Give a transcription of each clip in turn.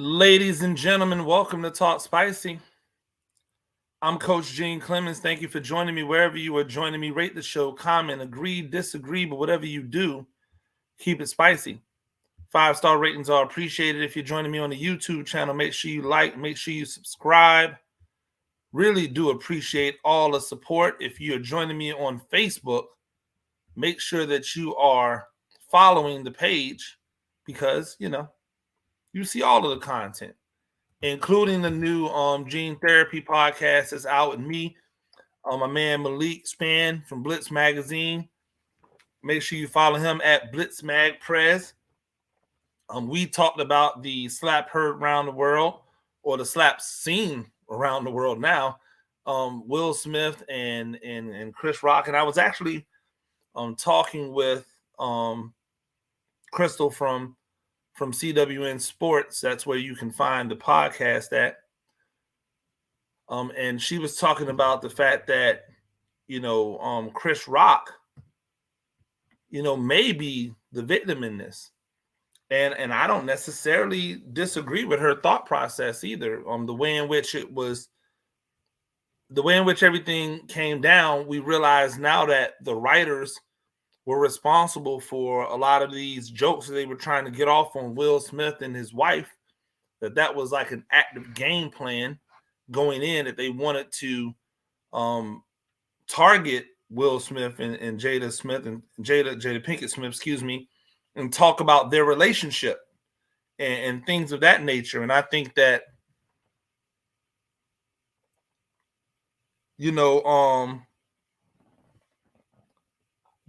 Ladies and gentlemen, welcome to Talk Spicy. I'm Coach Gene Clemens. Thank you for joining me wherever you are joining me. Rate the show, comment, agree, disagree, but whatever you do, keep it spicy. 5-star ratings are appreciated. If you're joining me on the YouTube channel, make sure you like, make sure you subscribe. Really do appreciate all the support. If you're joining me on Facebook, make sure that you are following the page because, you see all of the content, including the new gene therapy podcast that's out with me, my man Malik Span from Blitz Magazine. Make sure you follow him at Blitz Mag Prez. We talked about the slap heard around the world, or the slap seen around the world now. Will Smith and Chris Rock, and I was actually talking with Crystal from CWN Sports. That's where you can find the podcast at. And she was talking about the fact that, Chris Rock, may be the victim in this. And I don't necessarily disagree with her thought process either. The way in which everything came down, we realize now that the writers were responsible for a lot of these jokes that they were trying to get off on Will Smith and his wife, that was like an active game plan going in, that they wanted to target Will Smith and Jada Smith and Jada Pinkett Smith, excuse me, and talk about their relationship and things of that nature. And I think that,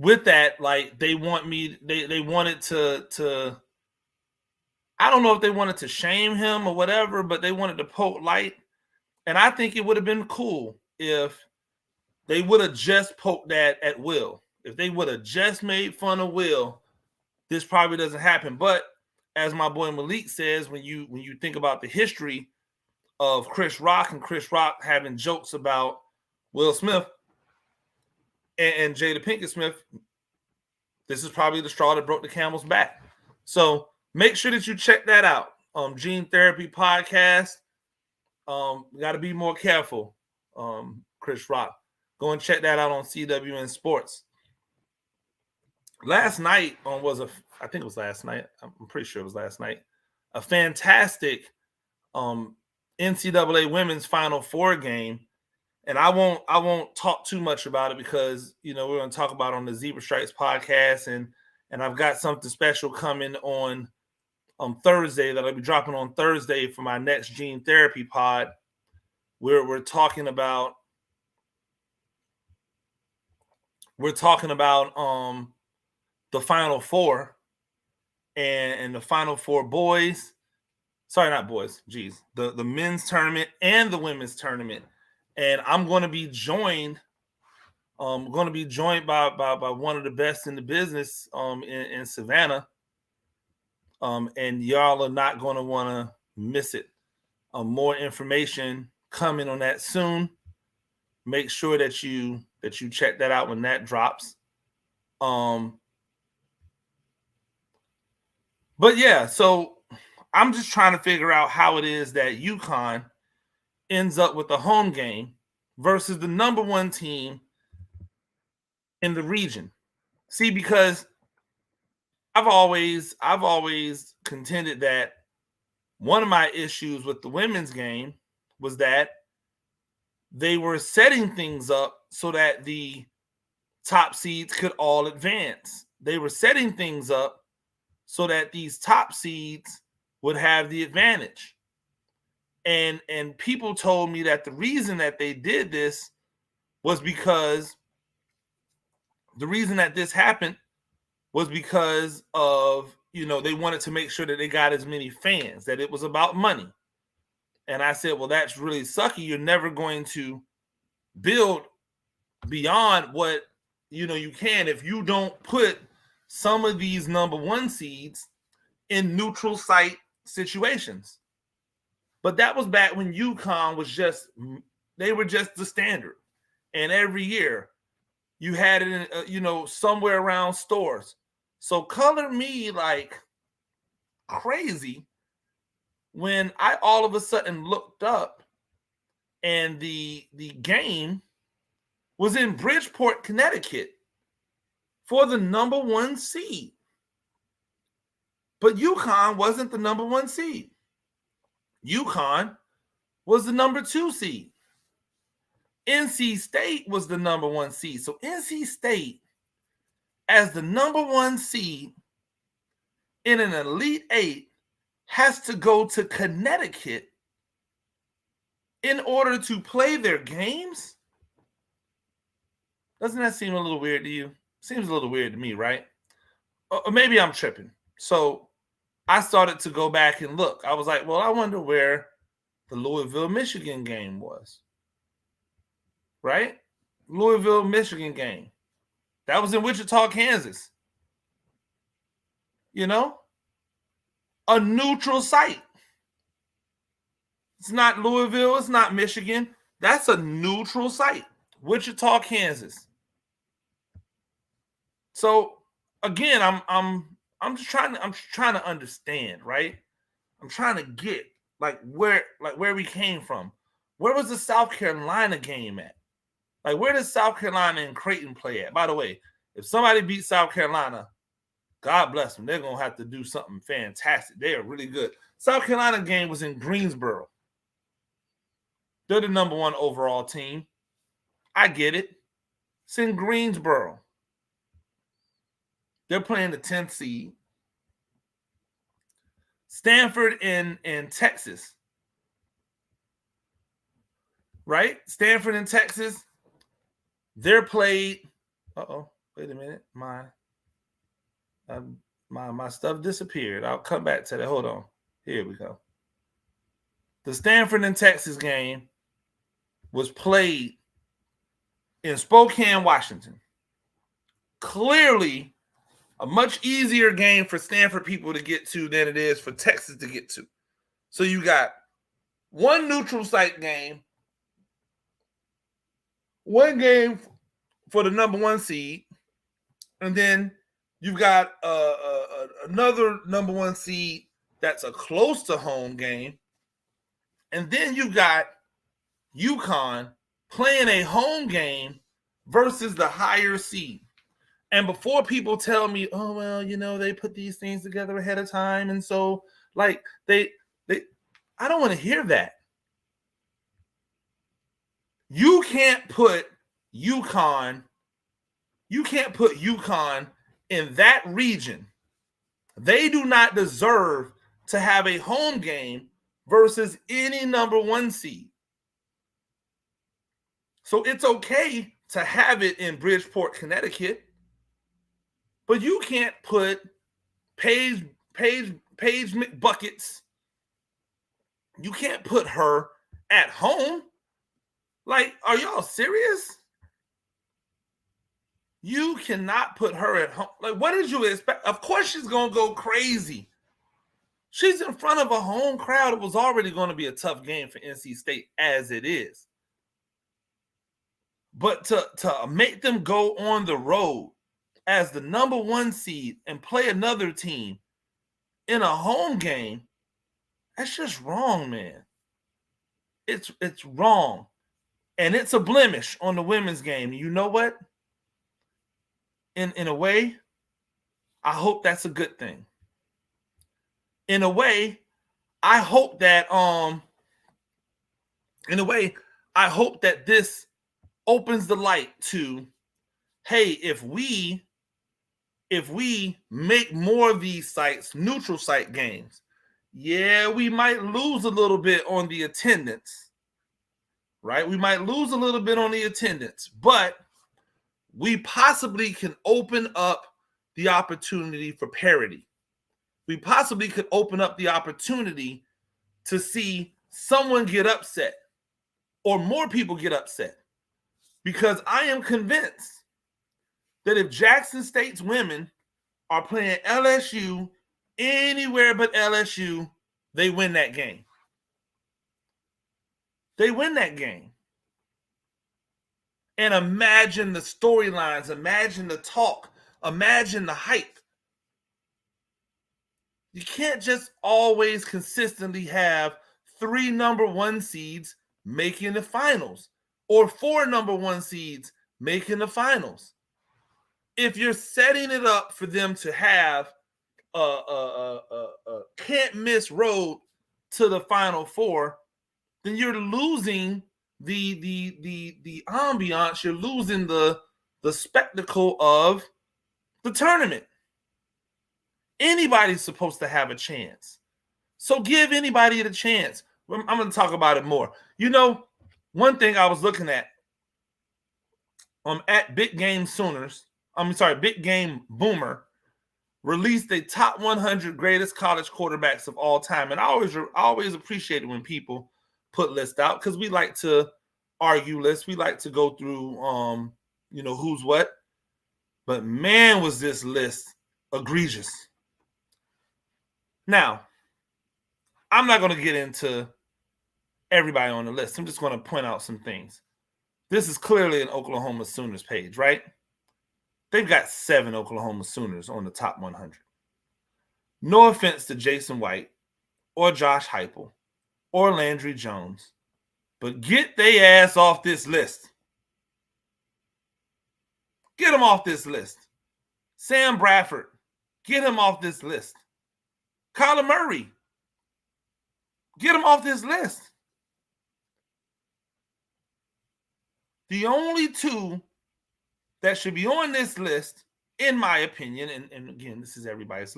with that, like, they wanted to I don't know if they wanted to shame him or whatever, but they wanted to poke light. And I think it would have been cool if they would have just poked that at Will. If they would have just made fun of Will, this probably doesn't happen. But as my boy Malik says, when you think about the history of Chris Rock and Chris Rock having jokes about Will Smith and Jada Pinkett Smith, this is probably the straw that broke the camel's back. So make sure that you check that out. Gene Therapy Podcast. Got to be more careful, Chris Rock. Go and check that out on CWN Sports. Last night I think it was last night. I'm pretty sure it was last night. A fantastic NCAA Women's Final Four game. And I won't talk too much about it because, we're going to talk about it on the Zebra Stripes podcast. And I've got something special coming on Thursday that I'll be dropping on Thursday for my next Gene Therapy pod. We're talking about the Final Four and the Final Four boys. Sorry, not boys. Geez, the men's tournament and the women's tournament. And I'm going to be joined. by one of the best in the business in Savannah. And y'all are not going to want to miss it. More information coming on that soon. Make sure that you check that out when that drops. But yeah, so I'm just trying to figure out how it is that UCONN ends up with a home game versus the number one team in the region. See, because I've always contended that one of my issues with the women's game was that they were setting things up so that the top seeds could all advance. They were setting things up so that these top seeds would have the advantage. And people told me that the reason that they did this was because the reason that this happened was because of, they wanted to make sure that they got as many fans, that it was about money. And I said, well, that's really sucky. You're never going to build beyond what, you can if you don't put some of these number one seeds in neutral site situations. But that was back when UConn was they were just the standard. And every year you had it in, somewhere around stores. So color me like crazy when I all of a sudden looked up and the game was in Bridgeport, Connecticut for the number 1 seed. But UConn wasn't the number 1 seed. UConn was the number 2 seed. NC State was the number 1 seed. So NC State, as the number 1 seed in an Elite Eight, has to go to Connecticut in order to play their games? Doesn't that seem a little weird to you? Seems a little weird to me, right? Or maybe I'm tripping. So I started to go back and look. I was like, well, I wonder where the Louisville, Michigan game was. Right? Louisville, Michigan game. That was in Wichita, Kansas. You know? A neutral site. It's not Louisville. It's not Michigan. That's a neutral site. Wichita, Kansas. So again, I'm just trying to understand, right? I'm trying to get where we came from. Where was the South Carolina game at? Like, where does South Carolina and Creighton play at? By the way, if somebody beats South Carolina, God bless them. They're going to have to do something fantastic. They are really good. South Carolina game was in Greensboro. They're the number 1 overall team. I get it. It's in Greensboro. They're playing the 10th seed. Stanford in Texas. Right? Stanford in Texas. They're played. Wait a minute. My stuff disappeared. I'll come back to that. Hold on. Here we go. The Stanford and Texas game was played in Spokane, Washington. Clearly a much easier game for Stanford people to get to than it is for Texas to get to. So you got one neutral site game, one game for the number 1 seed, and then you've got another number 1 seed that's a close to home game, and then you've got UConn playing a home game versus the higher seed. And before people tell me, oh, well, they put these things together ahead of time, and so I don't want to hear that. You can't put UConn in that region. They do not deserve to have a home game versus any number 1 seed. So it's okay to have it in Bridgeport, Connecticut, but you can't put Paige McBuckets. You can't put her at home. Like, are y'all serious? You cannot put her at home. Like, what did you expect? Of course she's going to go crazy. She's in front of a home crowd. It was already going to be a tough game for NC State as it is. But to make them go on the road as the number 1 seed and play another team in a home game, that's just wrong, man. It's wrong. And it's a blemish on the women's game. You know what? In a way, I hope that's a good thing. In a way, I hope that this opens the light to, hey, if we make more of these sites, neutral site games, yeah, we might lose a little bit on the attendance, right? We might lose a little bit on the attendance, but we possibly can open up the opportunity for parity. We possibly could open up the opportunity to see someone get upset or more people get upset, because I am convinced that if Jackson State's women are playing LSU anywhere but LSU, they win that game. They win that game. And imagine the storylines, imagine the talk, imagine the hype. You can't just always consistently have 3 number 1 seeds making the finals or 4 number 1 seeds making the finals. If you're setting it up for them to have a can't miss road to the Final Four, then you're losing the ambiance. You're losing the spectacle of the tournament. Anybody's supposed to have a chance, so give anybody the chance. I'm going to talk about it more. You know, one thing I was looking at at Big Game Sooners. Big Game Boomer released a top 100 greatest college quarterbacks of all time, and I always appreciate it when people put lists out because we like to argue lists. We like to go through, who's what. But man, was this list egregious. Now, I'm not going to get into everybody on the list. I'm just going to point out some things. This is clearly an Oklahoma Sooners page, right? They've got 7 Oklahoma Sooners on the top 100. No offense to Jason White or Josh Heupel or Landry Jones, but get they ass off this list. Get them off this list. Sam Bradford, get him off this list. Kyler Murray, get him off this list. The only 2 that should be on this list, in my opinion, and again, this is everybody's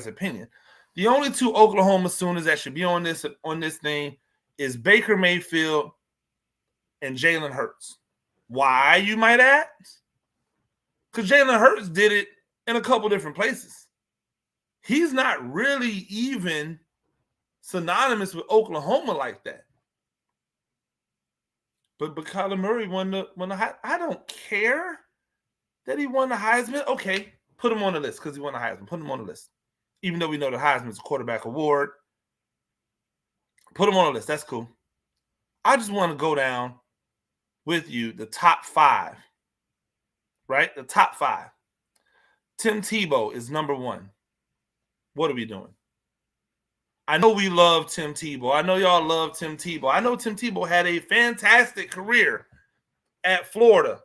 opinion. The only 2 Oklahoma Sooners that should be on this thing is Baker Mayfield and Jalen Hurts. Why, you might ask? Because Jalen Hurts did it in a couple different places. He's not really even synonymous with Oklahoma like that. But Kyler Murray won the I don't care that he won the Heisman. Okay, put him on the list because he won the Heisman. Put him on the list. Even though we know the Heisman is a quarterback award. Put him on the list. That's cool. I just want to go down with you the top 5. Right? The top 5. Tim Tebow is number 1. What are we doing? I know we love Tim Tebow. I know y'all love Tim Tebow. I know Tim Tebow had a fantastic career at Florida.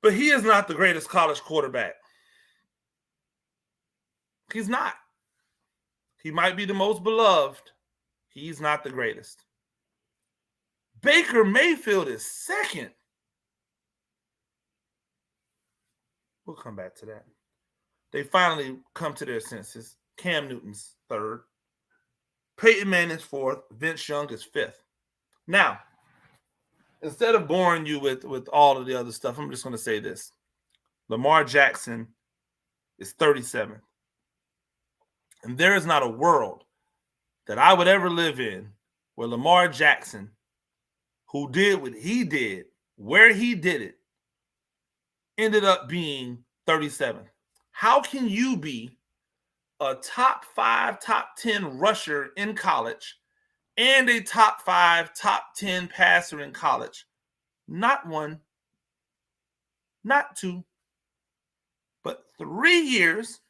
But he is not the greatest college quarterback. He's not. He might be the most beloved. He's not the greatest. Baker Mayfield is second. We'll come back to that. They finally come to their senses. Cam Newton's third. Peyton Manning's fourth. Vince Young is fifth. Now, instead of boring you with all of the other stuff, I'm just going to say this. Lamar Jackson is 37th. And there is not a world that I would ever live in where Lamar Jackson, who did what he did, where he did it, ended up being 37th. How can you be a top 5, top 10 rusher in college and a top 5, top 10 passer in college? Not 1, not 2, but 3 years.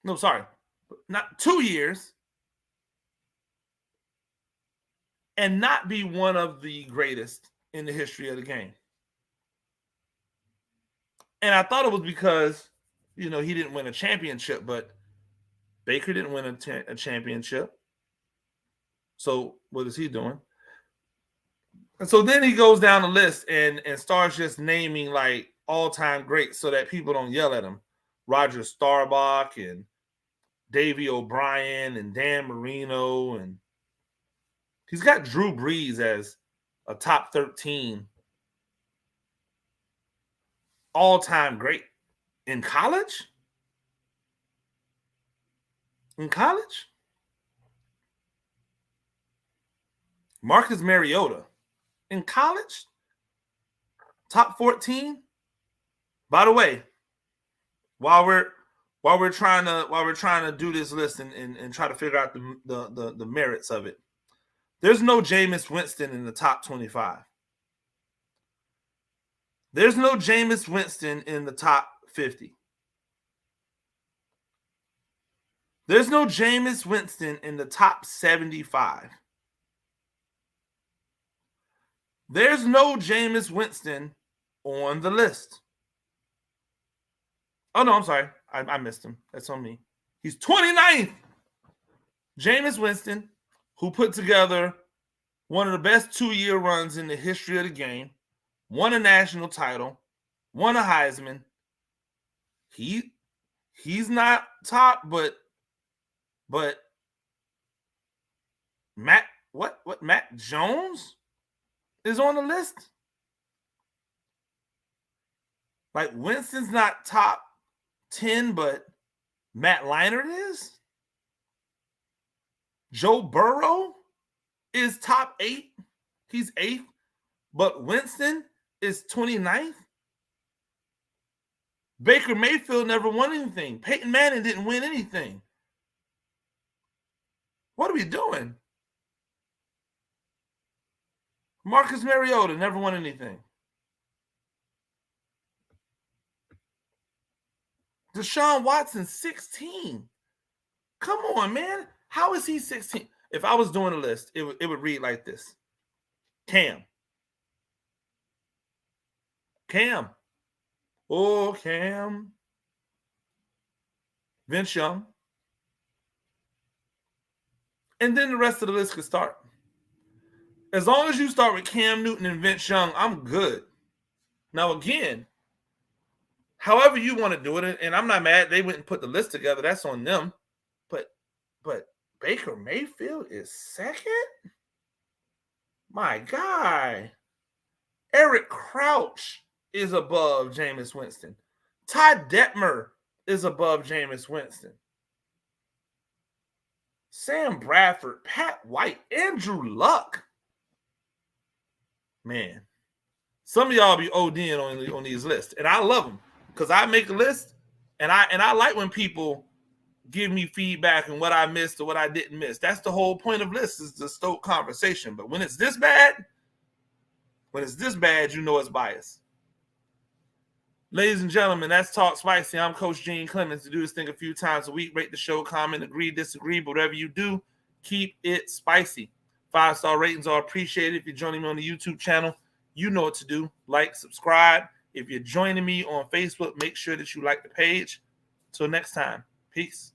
No, sorry, not 2 years, and not be one of the greatest in the history of the game. And I thought it was because, he didn't win a championship, but Baker didn't win a championship. So what is he doing? And so then he goes down the list and starts just naming like all-time greats so that people don't yell at him. Roger Staubach and Davey O'Brien and Dan Marino. And he's got Drew Brees as a top 13 all-time great. In college? In college? Marcus Mariota. In college? Top 14? By the way, while we're trying to do this list and try to figure out the merits of it, there's no Jameis Winston in the top 25. There's no Jameis Winston in the top 50. There's no Jameis Winston in the top 75. There's no Jameis Winston on the list. Oh, no, I'm sorry. I missed him. That's on me. He's 29th. Jameis Winston, who put together one of the best 2-year runs in the history of the game, won a national title, won a Heisman. He's not top, but Matt Jones is on the list. Like, Winston's not top 10, but Matt Leinart is. Joe Burrow is top 8. He's 8th, but Winston is 29th. Baker Mayfield never won anything. Peyton Manning didn't win anything. What are we doing? Marcus Mariota never won anything. Deshaun Watson, 16. Come on, man. How is he 16? If I was doing a list, it would read like this. Cam. Oh, Cam. Vince Young. And then the rest of the list could start. As long as you start with Cam Newton and Vince Young, I'm good. Now, again, however you want to do it, and I'm not mad they went and put the list together. That's on them. But Baker Mayfield is second? My guy. Eric Crouch is above Jameis Winston. Ty Detmer is above Jameis Winston. Sam Bradford, Pat White, Andrew Luck. Man, some of y'all be ODing on these lists, and I love them because I make a list, and I like when people give me feedback on what I missed or what I didn't miss. That's the whole point of lists, is to stoke conversation. But when it's this bad, you know it's biased. Ladies and gentlemen, that's Talk Spicy. I'm Coach Gene Clemens. To do this thing a few times a week. Rate the show, comment, agree, disagree. But whatever you do, keep it spicy. 5-star ratings are appreciated. If you're joining me on the YouTube channel, you know what to do. Like, subscribe. If you're joining me on Facebook, make sure that you like the page. Till next time, peace.